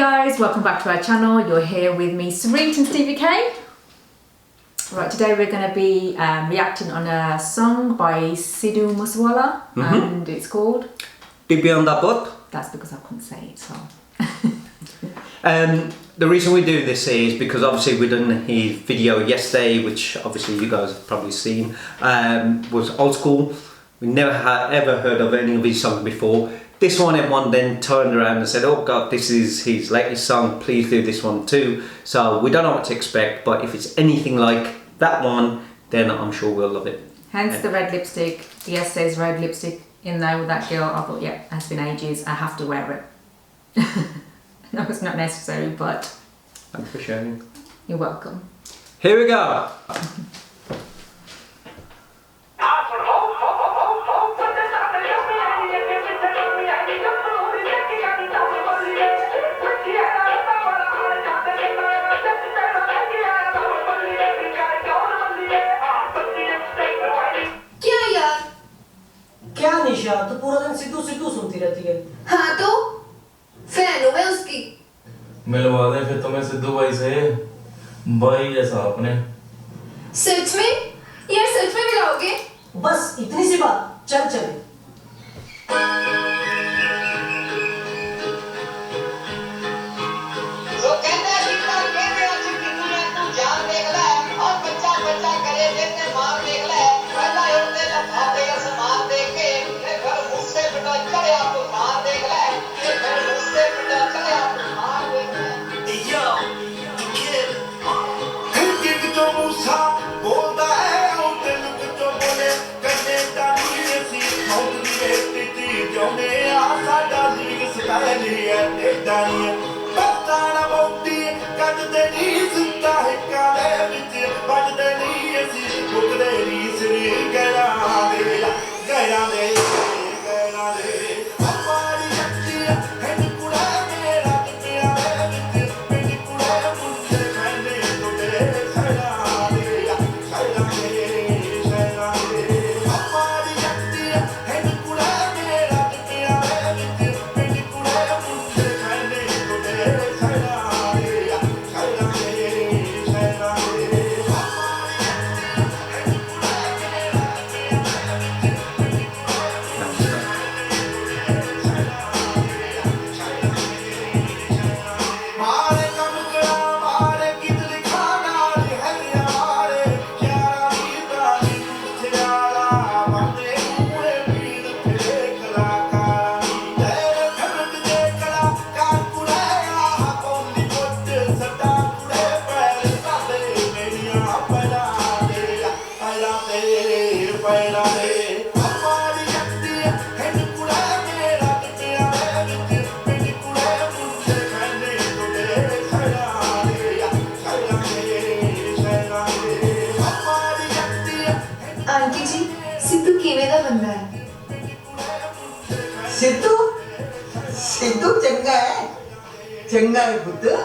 guys, welcome back to our channel. You're here with me, Sarit and Stevie K. Right, today we're going to be reacting on a song by Sidhu and it's called TIBEYAN Da PUTT. That's because I couldn't say it, so. The reason we do this is because obviously we done his video yesterday, which obviously you guys have probably seen, was old school. We never had ever heard of any of his songs before. This one, everyone then turned around and said, oh God, this is his latest song, please do this one too. So we don't know what to expect, but if it's anything like that one, then I'm sure we'll love it. Hence the red lipstick, the yesterday's red lipstick in there with that girl. I thought, yeah, it has been ages, I have to wear it. No, it's not necessary, but... Thanks for sharing. You're welcome. Here we go. क्या निशा तू पूरा दिन सिद्धू सिद्धू सुनती रहती है। हाँ तो fan हूँ मैं उसकी। मिलवा दे फिर तुम्हें सिद्धू भाई से, भाई जैसा आपने। सच में? यार सच में मिलाओगे? बस इतनी सी बात, चल चले। आंटी जी, सिद्धू किवें दा बंदा है? सिद्धू सिद्धू चंगा है पुत्र।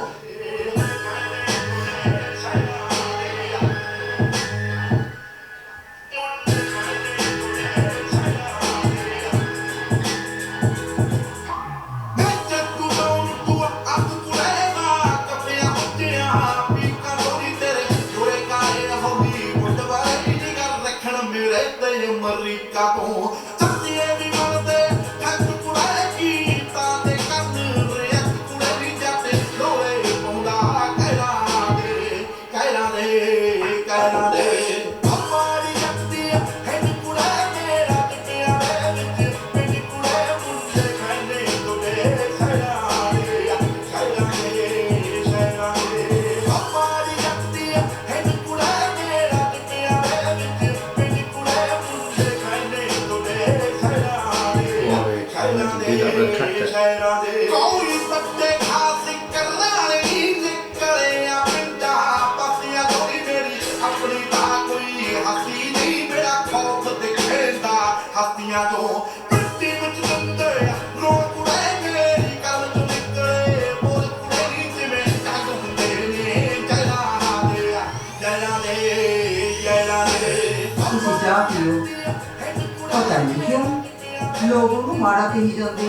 पता नहीं क्यों लोगों को माड़ा कही जाते।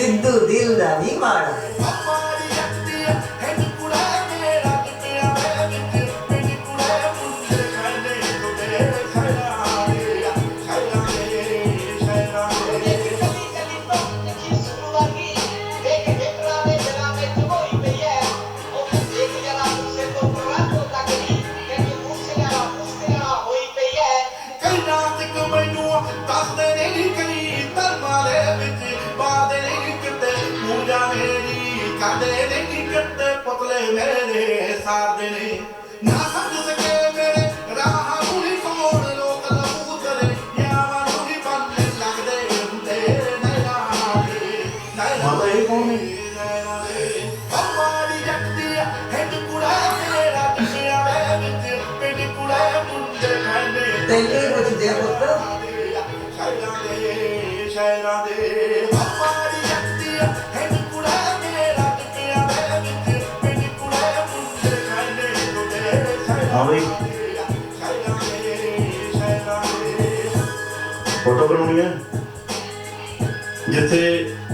सिद्धू दिल दा नहीं माड़ा तेरे कुछ दे पुत्र हाँ भाई फोटो बनानी है जिथे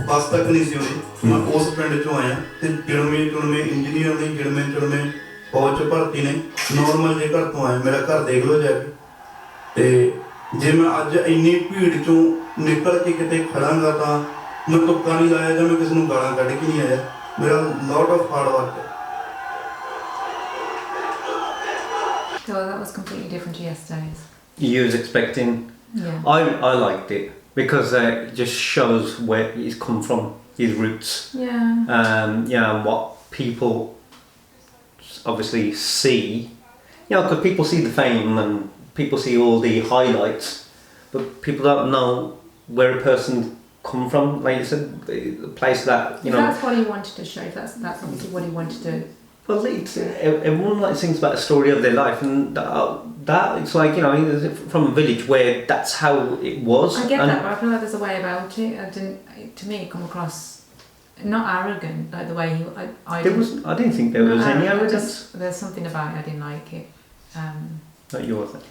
बस तक नहीं सी होनी मैं उस पिंड चो आया ते गिणवे चुणवे इंजीनियर ने गिणवे चुणवे फौज च भर्ती ने नॉर्मल जे घर तो आया मेरा घर देख लो जाके ते जे मैं अज इन्नी भीड़ चों निकल के किते खड़ांगा तां मैं तुक्का नहीं लाया जां मैं किसी नूं गालां कढ के नहीं आया मेरा लॉट ऑफ हार्ड वर्क है So that was completely different to yesterday's. You was expecting. Yeah. I liked it because it just shows where he's come from, his roots. Yeah. You know, and what people obviously see. You know, because people see the fame and people see all the highlights, but people don't know where a person come from. Like you said, the place that you If know. that's what he wanted to show. If that's obviously what he wanted to. Well, everyone like sings about the story of their life, and that it's like you know from a village where that's how it was. I get and that, but I feel like there's a way about it. To me, it come across not arrogant, like the way he. I didn't think there was any arrogance. There's something about it I didn't like it. Not your thing.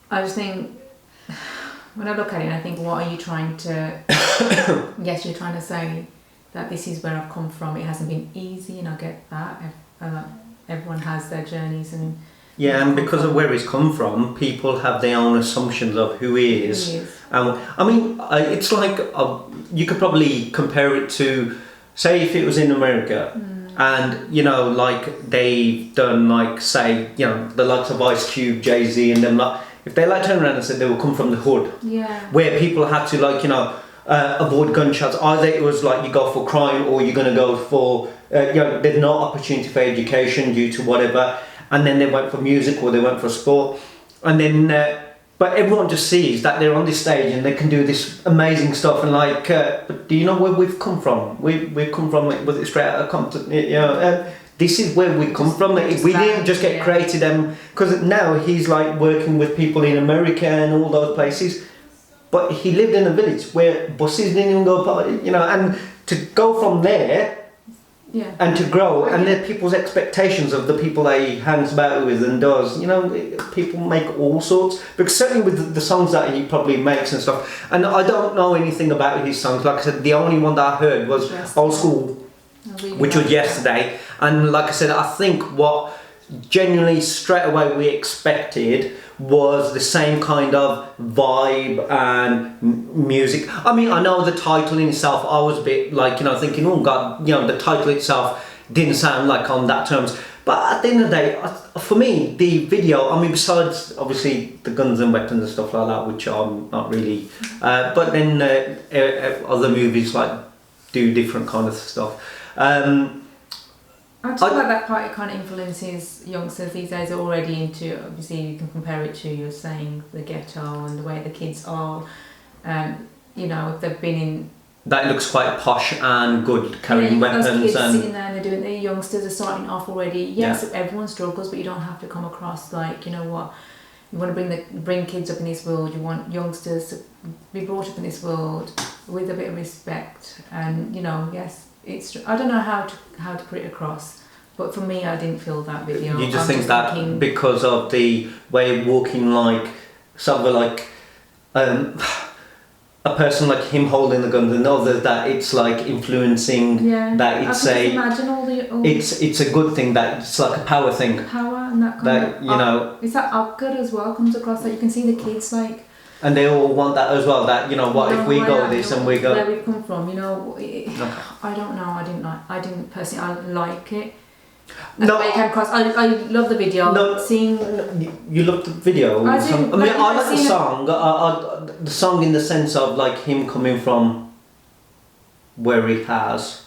I just think when I look at it, I think, what are you trying to? Yes, you're trying to say that this is where I've come from. It hasn't been easy, and I get that. Everyone has their journeys, and yeah, and because of where he's come from, people have their own assumptions of who he is. I mean, it's like you could probably compare it to, say, if it was in America, and you know, like they've done, like say, you know, the likes of Ice Cube, Jay-Z, and them. Like, if they like turned around and said they will come from the hood, where people had to like you know. Avoid gunshots. Either it was like you go for crime or you're going to go for you know there's no opportunity for education due to whatever, and then they went for music or they went for sport, and then but everyone just sees that they're on this stage and they can do this amazing stuff and like but do you know where we've come from? We've come from like was it straight out of Compton, you know, this is where we come from. Like, we didn't just get created because now he's like working with people in America and all those places. But he lived in a village where buses didn't even go past, you know, and to go from there and to grow, and there are people's expectations of the people that he hangs about with and does, you know, people make all sorts, because certainly with the songs that he probably makes and stuff, and I don't know anything about his songs. Like I said, the only one that I heard was Old School, which was yesterday, and like I said, I think what genuinely straight away we expected was the same kind of vibe and music. I mean, I know the title in itself, I was a bit like, you know, thinking, oh God, you know, the title itself didn't sound like on that terms. But at the end of the day, for me, the video, I mean, besides obviously the guns and weapons and stuff like that, which I'm not really, but then other movies like do different kind of stuff. I feel like that part, it kind of influences youngsters these days are already into, obviously you can compare it to, you're saying, the ghetto and the way the kids are, you know, if they've been in... That looks quite posh and good, carrying weapons those kids and... sitting there and they're doing, the youngsters are starting off already, yes, everyone struggles, but you don't have to come across like, you know what, you want to bring kids up in this world, you want youngsters to be brought up in this world with a bit of respect, and, you know, yes, I don't know how to put it across, but for me, I didn't feel that video. You just think that because of the way of walking, like sort of like a person like him holding the guns, and others that it's like influencing. Yeah. That I it's can just a. imagine all the It's a good thing that it's like a power thing. power and that kind That, of. you know. It's that upgood as well comes across that you can see the kids like. And they all want that as well. That, you know what, if we go this and we go. Where we've come from, you know. I don't know. I didn't personally. I like it. No, I came across. I love the video. No, Seeing. you love the video. I do, I mean, like, I like the seen it- song. The song in the sense of like him coming from where he has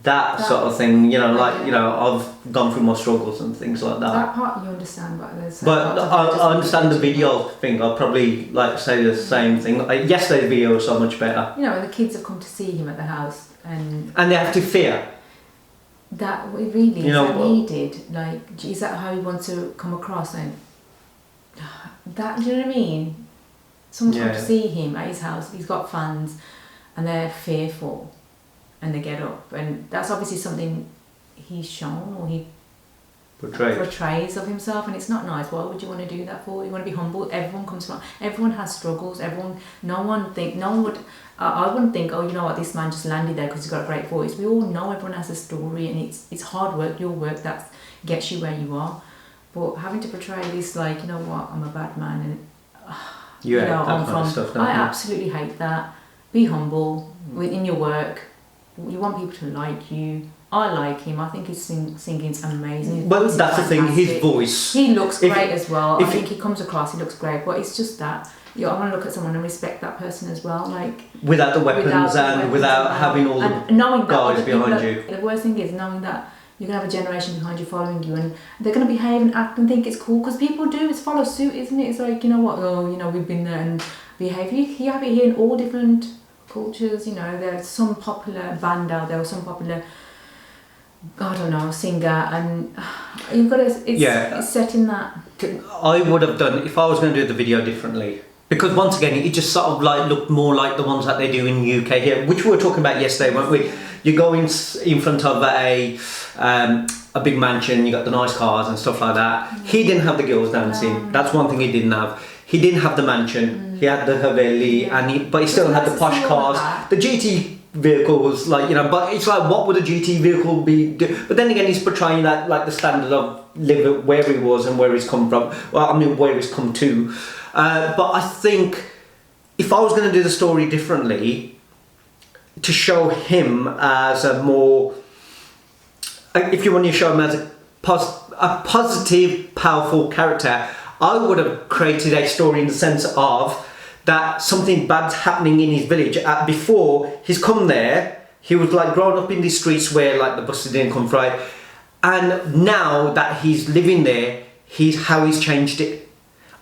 that sort of thing. You know, like you know, I've gone through my struggles and things like that. That part you understand, but there's. But I understand the video thing. I'll probably like say the same thing. Yesterday's video was so much better. You know, when the kids have come to see him at the house, and they have to fear. that really You know, is that needed. Like, is that how he wants to come across? And that, do you know what I mean? Someone's come to Yeah. see him at his house. He's got fans, and they're fearful, and they get up, and that's obviously something he's shown or he portrays of himself, and it's not nice. Why would you want to do that for? You want to be humble. Everyone has struggles. No one would. I wouldn't think, oh, you know what, this man just landed there because he's got a great voice. We all know everyone has a story, and it's hard work, your work that gets you where you are. But having to portray this, like, you know what, I'm a bad man, and You hate know, that kind of stuff, don't I you? absolutely hate that. Be humble in your work. You want people to like you. I like him. I think his singing's amazing. His But voice is that's the thing, his fantastic. voice. He looks If- great as well. I if- think he comes across, he looks great. But it's just that, I want to look at someone and respect that person as well. Like, Without the weapons without having all the and knowing that guys other people behind are- you. The worst thing is knowing that you're going to have a generation behind you following you, and they're going to behave and act and think it's cool, because people do. It's follow suit, isn't it? It's like, you know what, oh, you know, we've been there and behave. You have it here in all different cultures, you know. There's some popular band out there or some popular, I don't know, singer, and you've got to, it's set in that. I would have done, if I was going to do the video differently, because once again it just sort of like looked more like the ones that they do in UK here, which we were talking about yesterday, weren't we? You go in front of a big mansion, you got the nice cars and stuff like that. He didn't have the girls dancing. That's one thing he didn't have. He didn't have the mansion. He had the Haveli, but he still had the posh cars, the GT vehicles, like, you know. But it's like, what would a GT vehicle be? But then again, he's portraying that, like, the standard of living where he was and where he's come from. Well, I mean, where he's come to. But I think if I was going to do the story differently, to show him as a more, if you want to show him as a positive, powerful character, I would have created a story in the sense of that something bad's happening in his village. Before he's come there, he was like growing up in these streets where like the buses didn't come right, and now that he's living there, how he's changed it.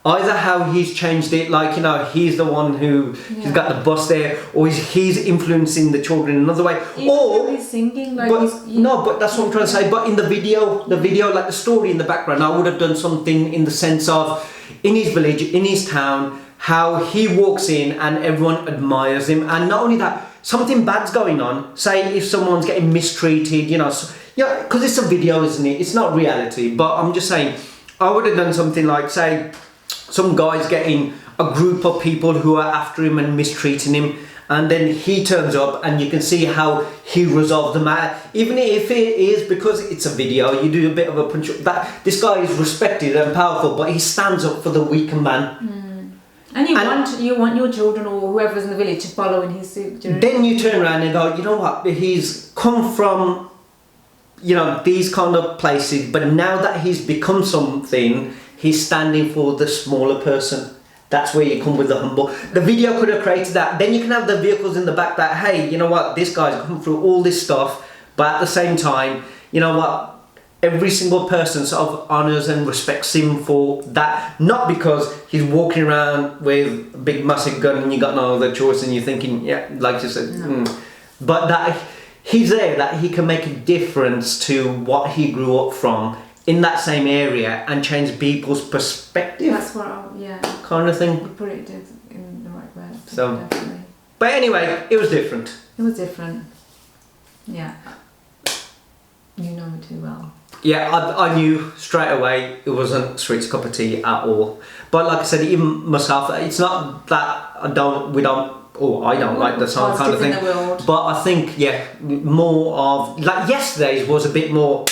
Either how he's changed it, like, you know, he's the one he's got the bus there, or he's influencing the children in another way. Or he's singing, like, but that's what I'm trying to say. But in the video, like the story in the background, I would have done something in the sense of in his village, in his town, how he walks in and everyone admires him. And not only that, something bad's going on. Say if someone's getting mistreated, you know, because it's a video, isn't it? It's not reality. But I'm just saying, I would have done something like, say, some guy's getting a group of people who are after him and mistreating him, and then he turns up and you can see how he resolved the matter. Even if it is because it's a video, you do a bit of a punch. That this guy is respected and powerful, but he stands up for the weaker man. And you want your children or whoever's in the village to follow in his suit. Then you turn around and go, you know what? He's come from, you know, these kind of places, but now that he's become something, he's standing for the smaller person. That's where you come with the humble. The video could have created that. Then you can have the vehicles in the back that, hey, you know what, this guy's come through all this stuff, but at the same time, you know what, every single person sort of honours and respects him for that. Not because he's walking around with a big massive gun and you got no other choice and you're thinking, yeah, like you said, but that he's there, that he can make a difference to what he grew up from in that same area and change people's perspective. That's what kind of thing. You put it in the right way. So, definitely. but anyway, it was different. It was different. Yeah. You know me too well. Yeah, I knew straight away it wasn't Sweet's cup of tea at all. But like I said, even myself, it's not that we don't or I don't like the song kind of thing. But I think, yeah, more of, like yesterday's was a bit more,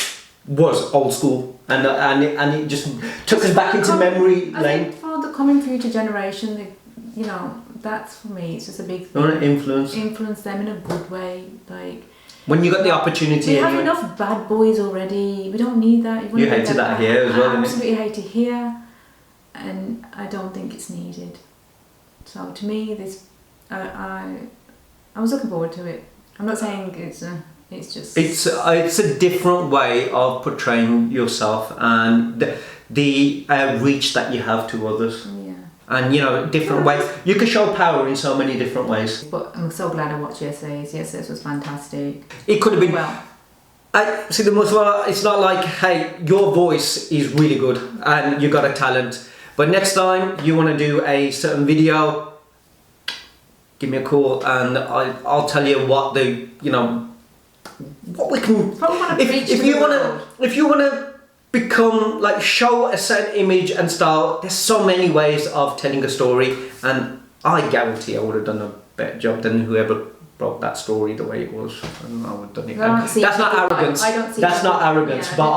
was old school, and it just took us back into memory lane. I think for the coming future generation, you know, that's for me, it's just a big thing. You want to influence them in a good way, like. When you got the opportunity, we have enough bad boys already. We don't need that. You hated that here as well, didn't you? Absolutely hate it here, and I don't think it's needed. So to me, this, I was looking forward to it. I'm not saying it's just. It's a different way of portraying yourself and the reach that you have to others. Yeah. And you know, different ways. You can show power in so many different ways. But I'm so glad I watched yesterday's. Yesterday's was fantastic. It could have been. Well, I see the most. Well, it's not like, hey, your voice is really good and you got a talent, but next time you want to do a certain video, give me a call and I'll tell you what the, you know, what we can. If you want to become, like, show a certain image and style, there's so many ways of telling a story, and I guarantee I would have done a better job than whoever broke that story the way it was. And I would have done it. That's not arrogance. That's not arrogance. Yeah, but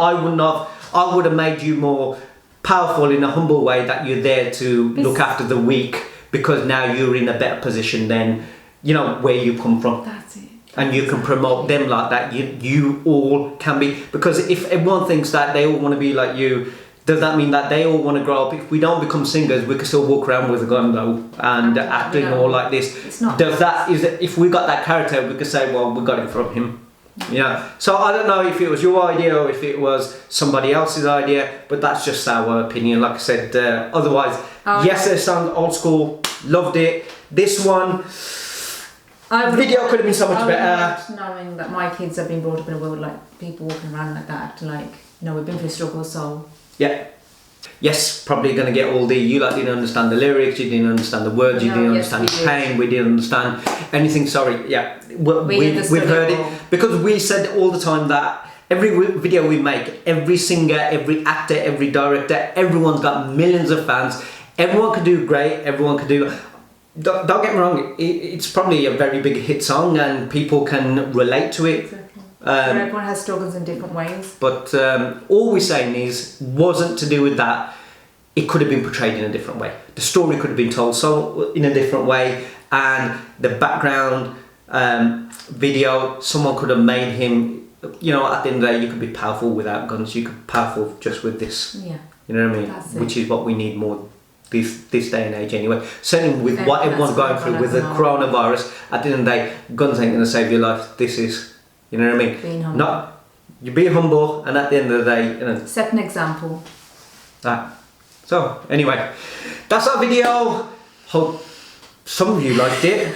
I would have made you more powerful in a humble way, that you're there to look after the weak, because now you're in a better position than, you know, where you come from. That's it. And you can promote them like that. You all can be, because if everyone thinks that they all want to be like you, does that mean that they all want to grow up? If we don't become singers, we can still walk around with a gun though and acting all like this. It's not. If we got that character, we could say, well, we got it from him. Yeah. So I don't know if it was your idea or if it was somebody else's idea, but that's just our opinion. Like I said, otherwise, yes, it sounds old school. Loved it. This one. Video could have been so much better. Knowing that my kids have been brought up in a world like people walking around like that, acting like, you know, we've been through struggle, so. Yeah. Yes, probably going to get all the, you like didn't understand the lyrics, you didn't understand the words, you didn't understand his pain, we didn't understand anything, sorry, yeah. We've heard it, because we said all the time that every video we make, every singer, every actor, every director, everyone's got millions of fans, everyone can do great, everyone can do. Don't get me wrong, it's probably a very big hit song and people can relate to it. Exactly. Everyone has struggles in different ways. But all we're saying is, wasn't to do with that, it could have been portrayed in a different way. The story could have been told so in a different way, and the background video, someone could have made him, you know, at the end of the day, you could be powerful without guns, you could be powerful just with this. Yeah. You know what I mean? Which is what we need more this day and age anyway. Certainly with what everyone's going through with the coronavirus, at the end of the day, guns ain't going to save your life. This is, you know what I mean? Being humble. You be humble, and at the end of the day, you know. Set an example. So anyway, that's our video. Hope some of you liked it.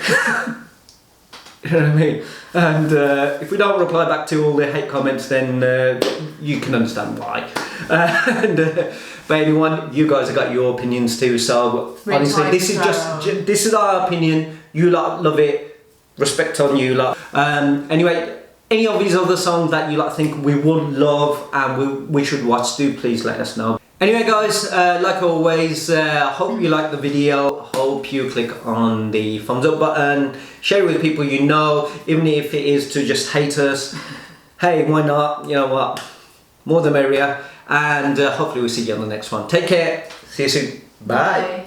You know what I mean? And if we don't reply back to all the hate comments, then you can understand why. But anyone, you guys have got your opinions too. So honestly, this is our opinion. You lot love it. Respect on you lot. Anyway, any of these other songs that you lot think we would love and we should watch, do please let us know. Anyway guys, like always, hope you like the video, hope you click on the thumbs up button, share it with people you know, even if it is to just hate us. Hey, why not? You know what? More the merrier, and hopefully we'll see you on the next one. Take care, see you soon, bye.